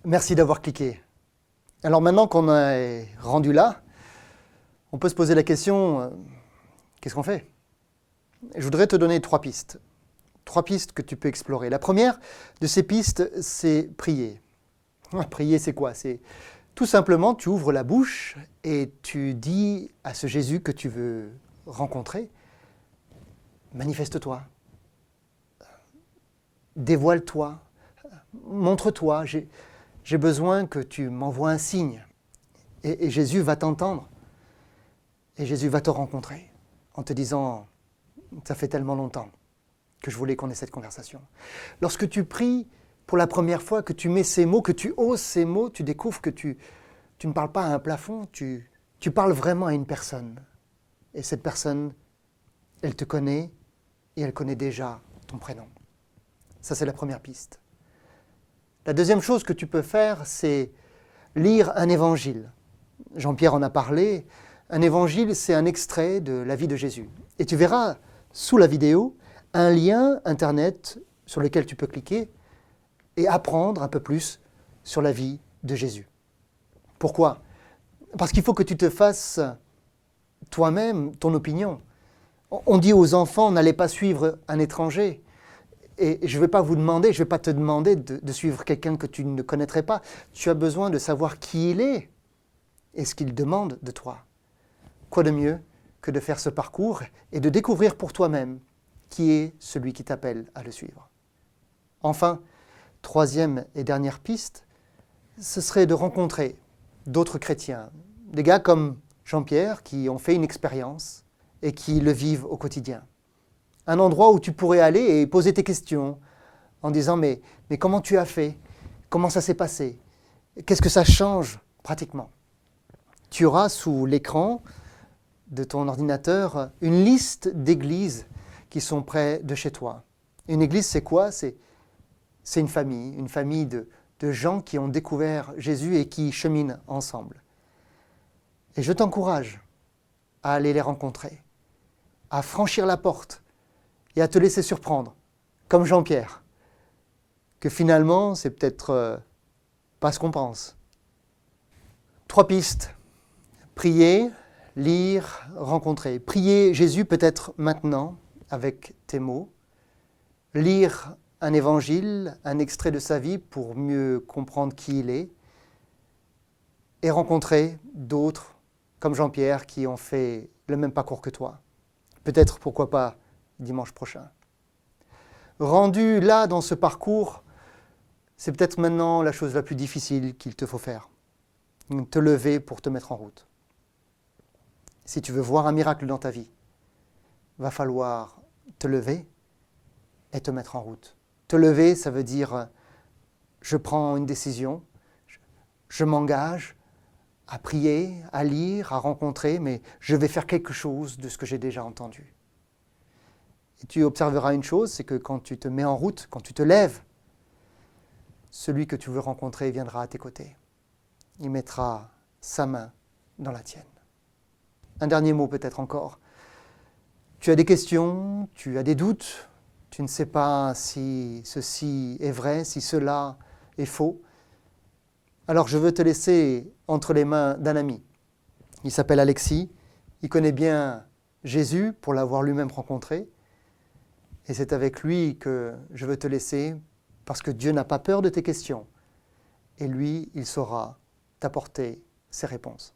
Merci d'avoir cliqué. Alors maintenant qu'on est rendu là, on peut se poser la question, qu'est-ce qu'on fait? Je voudrais te donner trois pistes. Trois pistes que tu peux explorer. La première de ces pistes, c'est prier. Prier, c'est quoi? C'est tout simplement, tu ouvres la bouche et tu dis à ce Jésus que tu veux rencontrer, manifeste-toi, dévoile-toi, montre-toi, j'ai besoin que tu m'envoies un signe. Et Jésus va t'entendre. Et Jésus va te rencontrer en te disant, ça fait tellement longtemps que je voulais qu'on ait cette conversation. Lorsque tu pries pour la première fois, que tu mets ces mots, que tu oses ces mots, tu découvres que tu ne parles pas à un plafond, tu parles vraiment à une personne. Et cette personne, elle te connaît et elle connaît déjà ton prénom. Ça, c'est la première piste. La deuxième chose que tu peux faire, c'est lire un évangile. Jean-Pierre en a parlé. Un évangile, c'est un extrait de la vie de Jésus. Et tu verras sous la vidéo un lien internet sur lequel tu peux cliquer et apprendre un peu plus sur la vie de Jésus. Pourquoi? Parce qu'il faut que tu te fasses toi-même ton opinion. On dit aux enfants, n'allez pas suivre un étranger. Et je ne vais pas vous demander, je ne vais pas te demander de suivre quelqu'un que tu ne connaîtrais pas. Tu as besoin de savoir qui il est et ce qu'il demande de toi. Quoi de mieux que de faire ce parcours et de découvrir pour toi-même qui est celui qui t'appelle à le suivre. Enfin, troisième et dernière piste, ce serait de rencontrer d'autres chrétiens, des gars comme Jean-Pierre qui ont fait une expérience et qui le vivent au quotidien. Un endroit où tu pourrais aller et poser tes questions en disant mais comment tu as fait? Comment ça s'est passé? Qu'est-ce que ça change pratiquement? Tu auras sous l'écran de ton ordinateur une liste d'églises qui sont près de chez toi. Une église, c'est quoi? C'est une famille de gens qui ont découvert Jésus et qui cheminent ensemble. Et je t'encourage à aller les rencontrer, à franchir la porte et à te laisser surprendre, comme Jean-Pierre, que finalement, c'est peut-être pas ce qu'on pense. Trois pistes. Prier, lire, rencontrer. Prier Jésus peut-être maintenant, avec tes mots. Lire un évangile, un extrait de sa vie pour mieux comprendre qui il est. Et rencontrer d'autres, comme Jean-Pierre, qui ont fait le même parcours que toi. Peut-être, pourquoi pas, dimanche prochain. Rendu là, dans ce parcours, c'est peut-être maintenant la chose la plus difficile qu'il te faut faire. Te lever pour te mettre en route. Si tu veux voir un miracle dans ta vie, va falloir te lever et te mettre en route. Te lever, ça veut dire je prends une décision, je m'engage à prier, à lire, à rencontrer, mais je vais faire quelque chose de ce que j'ai déjà entendu. Et tu observeras une chose, c'est que quand tu te mets en route, quand tu te lèves, celui que tu veux rencontrer viendra à tes côtés. Il mettra sa main dans la tienne. Un dernier mot peut-être encore. Tu as des questions, tu as des doutes, tu ne sais pas si ceci est vrai, si cela est faux. Alors je veux te laisser entre les mains d'un ami. Il s'appelle Alexis, il connaît bien Jésus pour l'avoir lui-même rencontré. Et c'est avec lui que je veux te laisser parce que Dieu n'a pas peur de tes questions. Et lui, il saura t'apporter ses réponses.